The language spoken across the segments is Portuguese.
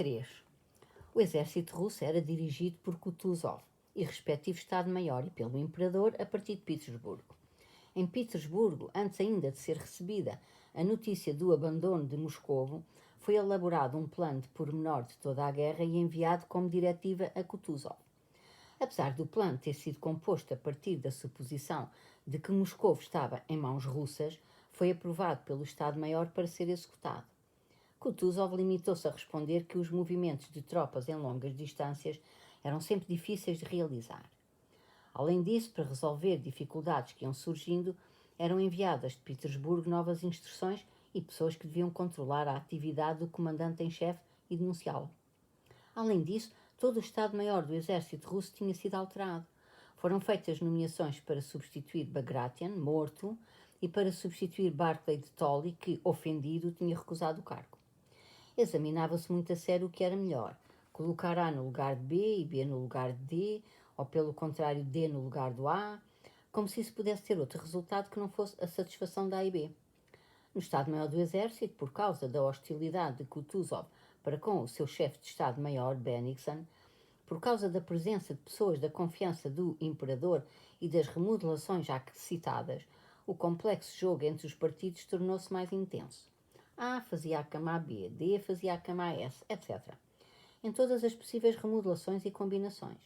3. O exército russo era dirigido por Kutuzov e respectivo Estado-Maior e pelo Imperador a partir de Petersburgo. Em Petersburgo, antes ainda de ser recebida a notícia do abandono de Moscovo, foi elaborado um plano de pormenor de toda a guerra e enviado como diretiva a Kutuzov. Apesar do plano ter sido composto a partir da suposição de que Moscovo estava em mãos russas, foi aprovado pelo Estado-Maior para ser executado. Kutuzov limitou-se a responder que os movimentos de tropas em longas distâncias eram sempre difíceis de realizar. Além disso, para resolver dificuldades que iam surgindo, eram enviadas de Petersburgo novas instruções e pessoas que deviam controlar a atividade do comandante-em-chefe e denunciá-lo. Além disso, todo o Estado-Maior do exército russo tinha sido alterado. Foram feitas nomeações para substituir Bagration, morto, e para substituir Barclay de Tolly, que, ofendido, tinha recusado o cargo. Examinava-se muito a sério o que era melhor, colocar A no lugar de B e B no lugar de D, ou pelo contrário, D no lugar do A, como se isso pudesse ter outro resultado que não fosse a satisfação da A e B. No Estado-Maior do Exército, por causa da hostilidade de Kutuzov para com o seu chefe de Estado-Maior, Bennigsen, por causa da presença de pessoas da confiança do Imperador e das remodelações já citadas, o complexo jogo entre os partidos tornou-se mais intenso. A fazia a cama a B, D fazia a cama a S, etc. Em todas as possíveis remodelações e combinações.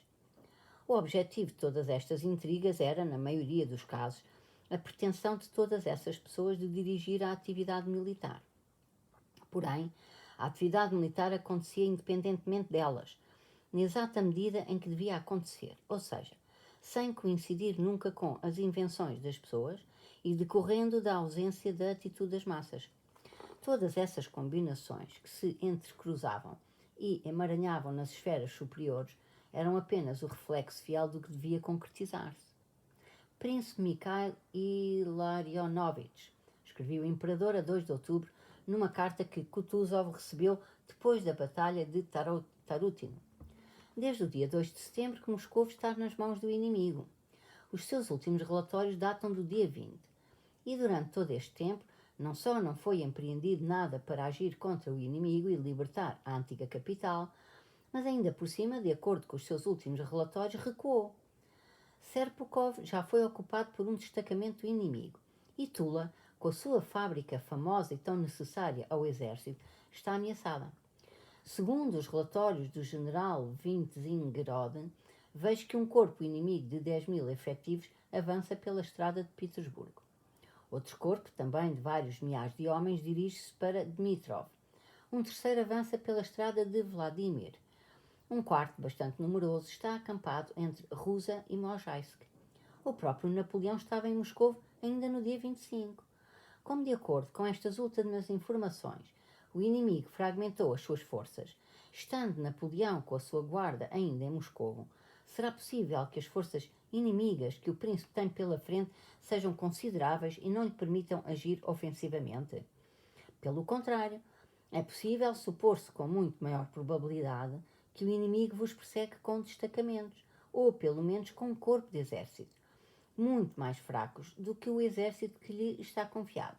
O objetivo de todas estas intrigas era, na maioria dos casos, a pretensão de todas essas pessoas de dirigir a atividade militar. Porém, a atividade militar acontecia independentemente delas, na exata medida em que devia acontecer, ou seja, sem coincidir nunca com as invenções das pessoas e decorrendo da ausência da atitude das massas. Todas essas combinações que se entrecruzavam e emaranhavam nas esferas superiores eram apenas o reflexo fiel do que devia concretizar-se. Príncipe Mikhail Ilarionovich, escreveu o Imperador a 2 de outubro, numa carta que Kutuzov recebeu depois da Batalha de Tarutino. Desde o dia 2 de setembro que Moscou está nas mãos do inimigo. Os seus últimos relatórios datam do dia 20. E durante todo este tempo, não só não foi empreendido nada para agir contra o inimigo e libertar a antiga capital, mas ainda por cima, de acordo com os seus últimos relatórios, recuou. Serpukhov já foi ocupado por um destacamento do inimigo e Tula, com a sua fábrica famosa e tão necessária ao exército, está ameaçada. Segundo os relatórios do general Vinzingerode, vejo que um corpo inimigo de 10.000 efetivos avança pela estrada de Petersburgo. Outro corpo, também de vários milhares de homens, dirige-se para Dmitrov. Um terceiro avança pela estrada de Vladimir. Um quarto, bastante numeroso, está acampado entre Rusa e Mojaisk. O próprio Napoleão estava em Moscou ainda no dia 25. Como, de acordo com estas últimas informações, o inimigo fragmentou as suas forças, estando Napoleão com a sua guarda ainda em Moscou, será possível que as forças inimigas que o príncipe tem pela frente sejam consideráveis e não lhe permitam agir ofensivamente? Pelo contrário, é possível supor-se com muito maior probabilidade que o inimigo vos persegue com destacamentos, ou pelo menos com um corpo de exército, muito mais fracos do que o exército que lhe está confiado.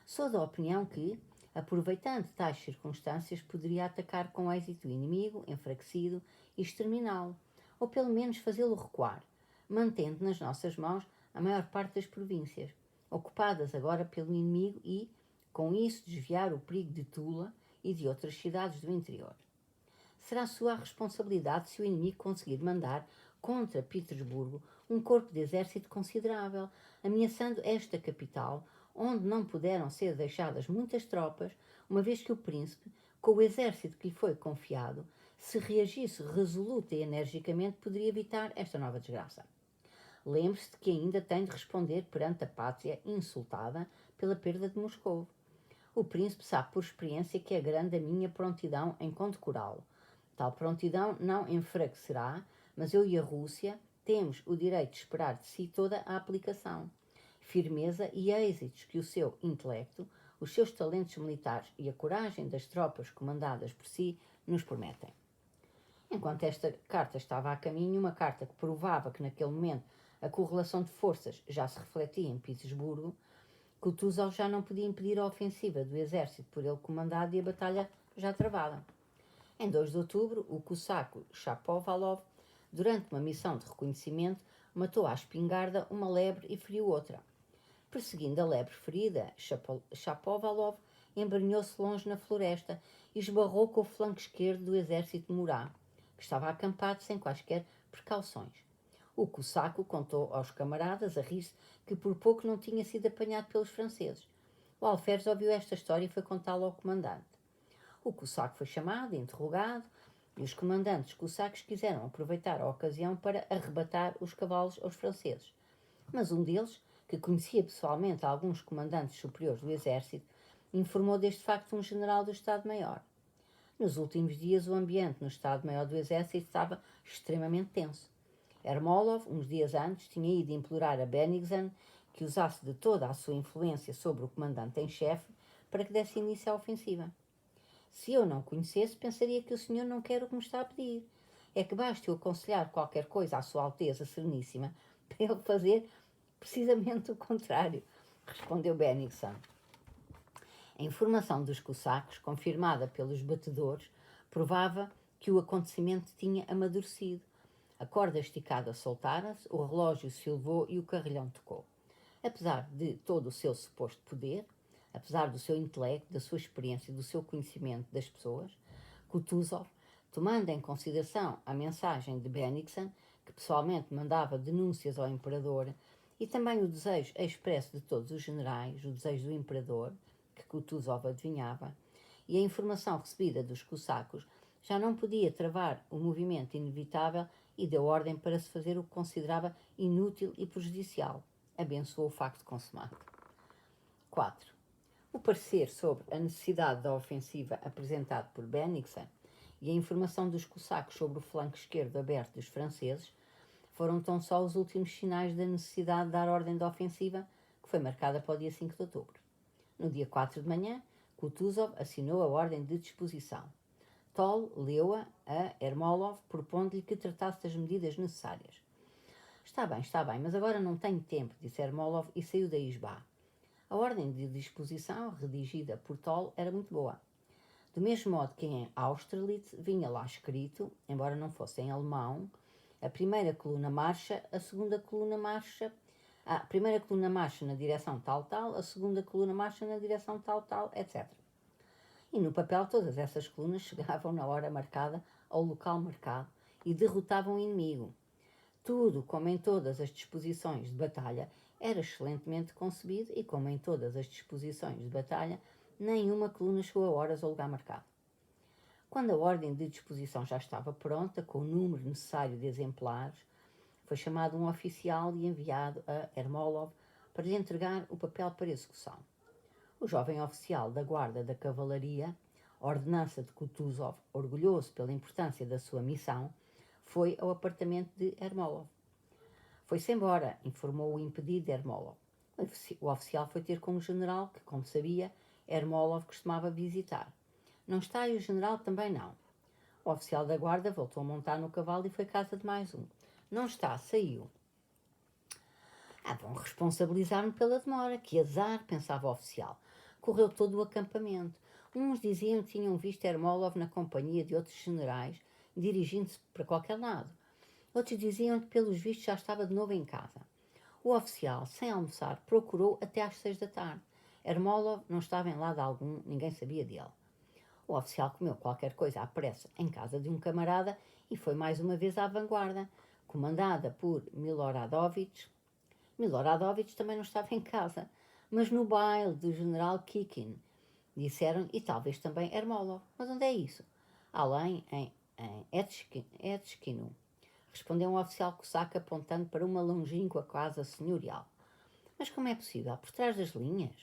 Sou da opinião que, aproveitando tais circunstâncias, poderia atacar com êxito o inimigo, enfraquecido, e exterminá-lo, ou pelo menos fazê-lo recuar, mantendo nas nossas mãos a maior parte das províncias, ocupadas agora pelo inimigo e, com isso, desviar o perigo de Tula e de outras cidades do interior. Será sua a responsabilidade se o inimigo conseguir mandar contra Petersburgo um corpo de exército considerável, ameaçando esta capital, onde não puderam ser deixadas muitas tropas, uma vez que o príncipe, com o exército que lhe foi confiado, se reagisse resoluta e energicamente, poderia evitar esta nova desgraça. Lembre-se de que ainda tem de responder perante a pátria insultada pela perda de Moscou. O príncipe sabe por experiência que é grande a minha prontidão em condecorá-lo. Tal prontidão não enfraquecerá, mas eu e a Rússia temos o direito de esperar de si toda a aplicação, firmeza e êxitos que o seu intelecto, os seus talentos militares e a coragem das tropas comandadas por si nos prometem. Enquanto esta carta estava a caminho, uma carta que provava que naquele momento a correlação de forças já se refletia em Petersburgo, Kutuzov já não podia impedir a ofensiva do exército por ele comandado e a batalha já travada. Em 2 de outubro, o cosaco Shapovalov, durante uma missão de reconhecimento, matou à espingarda uma lebre e feriu outra. Perseguindo a lebre ferida, Shapovalov embrenhou-se longe na floresta e esbarrou com o flanco esquerdo do exército de Murat, que estava acampado sem quaisquer precauções. O cosaco contou aos camaradas, a rir-se, que por pouco não tinha sido apanhado pelos franceses. O alferes ouviu esta história e foi contá-la ao comandante. O cosaco foi chamado e interrogado, e os comandantes cosacos quiseram aproveitar a ocasião para arrebatar os cavalos aos franceses. Mas um deles, que conhecia pessoalmente alguns comandantes superiores do exército, informou deste facto um general do Estado-Maior. Nos últimos dias, o ambiente no Estado-Maior do Exército estava extremamente tenso. Ermolov, uns dias antes, tinha ido implorar a Bennigsen que usasse de toda a sua influência sobre o comandante em chefe para que desse início à ofensiva. Se eu não o conhecesse, pensaria que o senhor não quer o que me está a pedir. É que basta eu aconselhar qualquer coisa à sua Alteza Sereníssima para ele fazer precisamente o contrário, respondeu Bennigsen. A informação dos cossacos, confirmada pelos batedores, provava que o acontecimento tinha amadurecido. A corda esticada soltara-se, o relógio se elevou e o carrilhão tocou. Apesar de todo o seu suposto poder, apesar do seu intelecto, da sua experiência e do seu conhecimento das pessoas, Kutuzov, tomando em consideração a mensagem de Bennigsen, que pessoalmente mandava denúncias ao imperador, e também o desejo expresso de todos os generais, o desejo do imperador, que Kutuzov adivinhava, e a informação recebida dos cossacos, já não podia travar o movimento inevitável e deu ordem para se fazer o que considerava inútil e prejudicial. Abençoou o facto consumado. 4. O parecer sobre a necessidade da ofensiva apresentado por Bennigsen e a informação dos cossacos sobre o flanco esquerdo aberto dos franceses foram tão só os últimos sinais da necessidade de dar ordem da ofensiva, que foi marcada para o dia 5 de outubro. No dia 4 de manhã, Kutuzov assinou a ordem de disposição. Toll leu-a a Ermolov, propondo-lhe que tratasse das medidas necessárias. Está bem, mas agora não tenho tempo, disse Ermolov e saiu da isbá. A ordem de disposição, redigida por Toll, era muito boa. Do mesmo modo que em Austerlitz vinha lá escrito, embora não fosse em alemão, a primeira coluna marcha, a segunda coluna marcha, a primeira coluna marcha na direção tal, a segunda coluna marcha na direção tal, etc. E no papel todas essas colunas chegavam na hora marcada ao local marcado e derrotavam o inimigo. Tudo, como em todas as disposições de batalha, era excelentemente concebido e, como em todas as disposições de batalha, nenhuma coluna chegou a horas ao lugar marcado. Quando a ordem de disposição já estava pronta, com o número necessário de exemplares, foi chamado um oficial e enviado a Ermolov para lhe entregar o papel para execução. O jovem oficial da guarda da cavalaria, ordenança de Kutuzov, orgulhoso pela importância da sua missão, foi ao apartamento de Ermolov. Foi-se embora, informou o impedido de Ermolov. O oficial foi ter com o general, que, como sabia, Ermolov costumava visitar. Não está e o general também não. O oficial da guarda voltou a montar no cavalo e foi à casa de mais um. Não está, saiu. Vão responsabilizar-me pela demora. Que azar, pensava o oficial. Correu todo o acampamento. Uns diziam que tinham visto Ermolov na companhia de outros generais, dirigindo-se para qualquer lado. Outros diziam que, pelos vistos, já estava de novo em casa. O oficial, sem almoçar, procurou até às 6 da tarde. Ermolov não estava em lado algum, ninguém sabia dele. O oficial comeu qualquer coisa à pressa em casa de um camarada e foi mais uma vez à vanguarda, comandada por Miloradovich. Miloradovich também não estava em casa, mas no baile do general Kikin. Disseram, e talvez também Ermolov. Mas onde é isso? Além, em Etchkino. Respondeu um oficial cosaco apontando para uma longínqua casa senhorial. Mas como é possível? Por trás das linhas?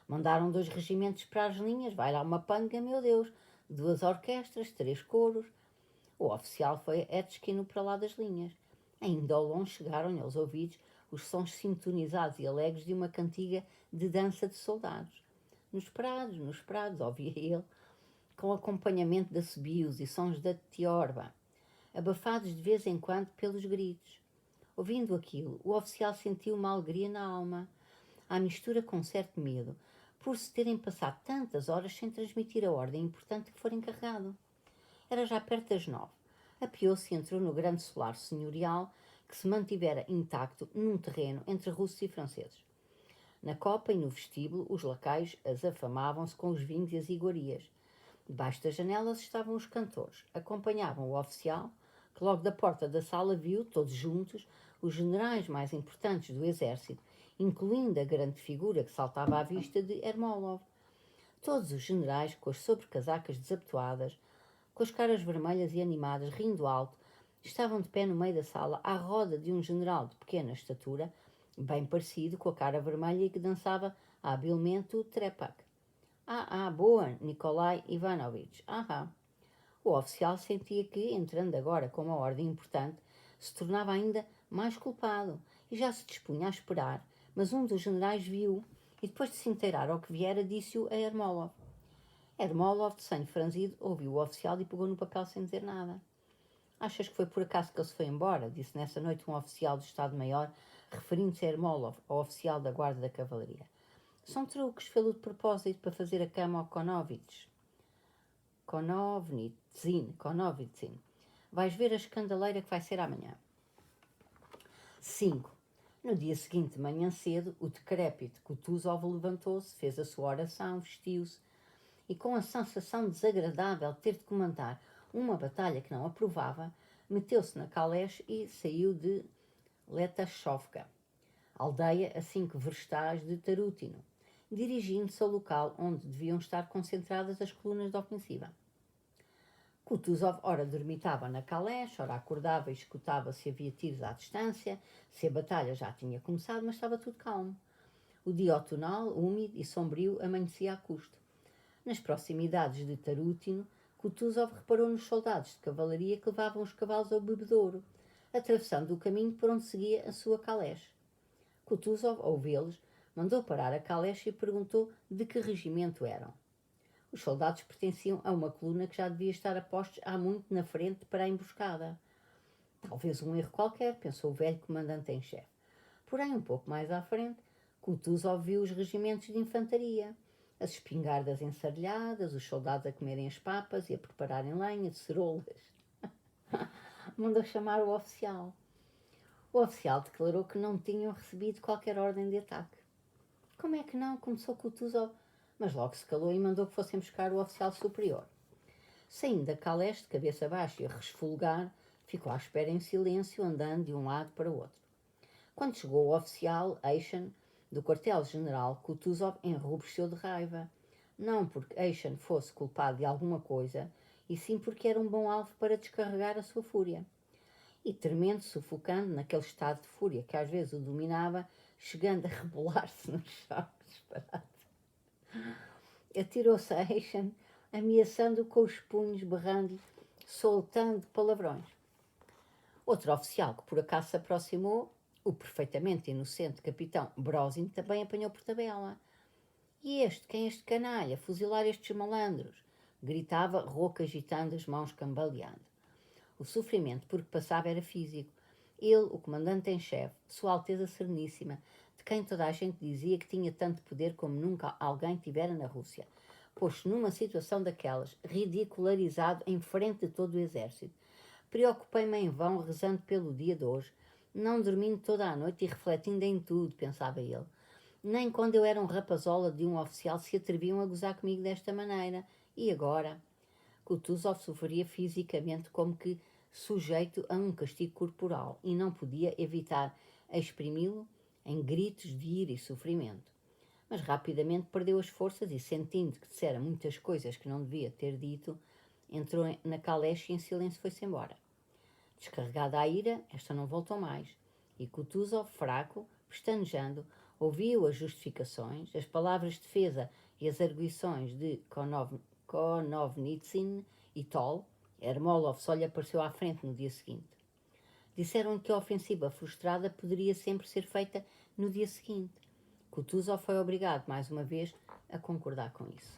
Mandaram 2 regimentos para as linhas, vai lá uma panga, meu Deus, 2 orquestras, 3 coros. O oficial foi a Etchkino para lá das linhas. Ainda ao longe chegaram-lhe aos ouvidos os sons sintonizados e alegres de uma cantiga de dança de soldados. Nos prados, ouvia ele, com acompanhamento de assobios e sons da tiorba, abafados de vez em quando pelos gritos. Ouvindo aquilo, o oficial sentiu uma alegria na alma, à mistura com certo medo, por se terem passado tantas horas sem transmitir a ordem importante que fora encarregado. Era já perto das 9. Apeou-se e entrou no grande solar senhorial que se mantivera intacto num terreno entre russos e franceses. Na copa e no vestíbulo, os lacaios afamavam-se com os vinhos e as iguarias. Debaixo das janelas estavam os cantores. Acompanhavam o oficial, que logo da porta da sala viu, todos juntos, os generais mais importantes do exército, incluindo a grande figura que saltava à vista de Ermolov. Todos os generais, com as sobrecasacas desabotoadas, com as caras vermelhas e animadas, rindo alto, estavam de pé no meio da sala, à roda de um general de pequena estatura, bem parecido, com a cara vermelha e que dançava habilmente o trepak. Boa, Nikolai Ivanovich. O oficial sentia que, entrando agora com uma ordem importante, se tornava ainda mais culpado e já se dispunha a esperar, mas um dos generais viu e, depois de se inteirar ao que viera, disse-o a Ermolov. Ermolov, de senho franzido, ouviu o oficial e pegou no papel sem dizer nada. Achas que foi por acaso que ele se foi embora? Disse nessa noite um oficial do Estado-Maior, referindo-se a Ermolov, ao oficial da Guarda da Cavalaria. São truques, fê-lo de propósito para fazer a cama ao Konovnitzin. Vais ver a escandaleira que vai ser amanhã. 5. No dia seguinte, de manhã cedo, o decrépito Kutuzov levantou-se, fez a sua oração, vestiu-se e, com a sensação desagradável de ter de comandar uma batalha que não aprovava, meteu-se na caleche e saiu de Letachovka, aldeia a 5 verstais de Tarútino, dirigindo-se ao local onde deviam estar concentradas as colunas de ofensiva. Kutuzov ora dormitava na caleche, ora acordava e escutava se havia tiros à distância, se a batalha já tinha começado, mas estava tudo calmo. O dia outonal, úmido e sombrio, amanhecia a custo. Nas proximidades de Tarútino, Kutuzov reparou nos soldados de cavalaria que levavam os cavalos ao bebedouro, atravessando o caminho por onde seguia a sua caleche. Kutuzov, ao vê-los, mandou parar a caleche e perguntou de que regimento eram. Os soldados pertenciam a uma coluna que já devia estar a postos há muito na frente para a emboscada. Talvez um erro qualquer, pensou o velho comandante em chefe. Porém, um pouco mais à frente, Kutuzov viu os regimentos de infantaria, as espingardas ensardelhadas, os soldados a comerem as papas e a prepararem lenha de ceroulas. Mandou chamar o oficial. O oficial declarou que não tinham recebido qualquer ordem de ataque. Como é que não? Começou Kutuzov, mas logo se calou e mandou que fossem buscar o oficial superior. Saindo da caleche de cabeça baixa e a resfolgar, ficou à espera em silêncio, andando de um lado para o outro. Quando chegou o oficial, Eishen, do quartel-general, Kutuzov enrubesceu de raiva. Não porque Eishen fosse culpado de alguma coisa, e sim porque era um bom alvo para descarregar a sua fúria. E tremendo, sufocando, naquele estado de fúria que às vezes o dominava, chegando a rebolar-se no chão, disparado. Atirou-se a Eishen, ameaçando-o com os punhos, berrando-lhe, soltando palavrões. Outro oficial que por acaso se aproximou, o perfeitamente inocente capitão Brosin, também apanhou por tabela. E quem é este canalha? Fuzilar estes malandros! Gritava, rouco, agitando as mãos, cambaleando. O sofrimento por que passava era físico. Ele, o comandante em chefe, Sua Alteza Sereníssima, de quem toda a gente dizia que tinha tanto poder como nunca alguém tivera na Rússia, pôs-se numa situação daquelas, ridicularizado em frente de todo o exército. Preocupei-me em vão rezando pelo dia de hoje, não dormindo toda a noite e refletindo em tudo, pensava ele. Nem quando eu era um rapazola de um oficial se atreviam a gozar comigo desta maneira. E agora? Kutuzov sofria fisicamente como que sujeito a um castigo corporal e não podia evitar exprimi-lo em gritos de ira e sofrimento. Mas rapidamente perdeu as forças e, sentindo que dissera muitas coisas que não devia ter dito, entrou na caleche e em silêncio foi-se embora. Descarregada a ira, esta não voltou mais, e Kutuzov, fraco, pestanejando, ouviu as justificações, as palavras de defesa e as arguições de Konovnitsin e Tol. Ermolov só lhe apareceu à frente no dia seguinte. Disseram que a ofensiva frustrada poderia sempre ser feita no dia seguinte. Kutuzov foi obrigado, mais uma vez, a concordar com isso.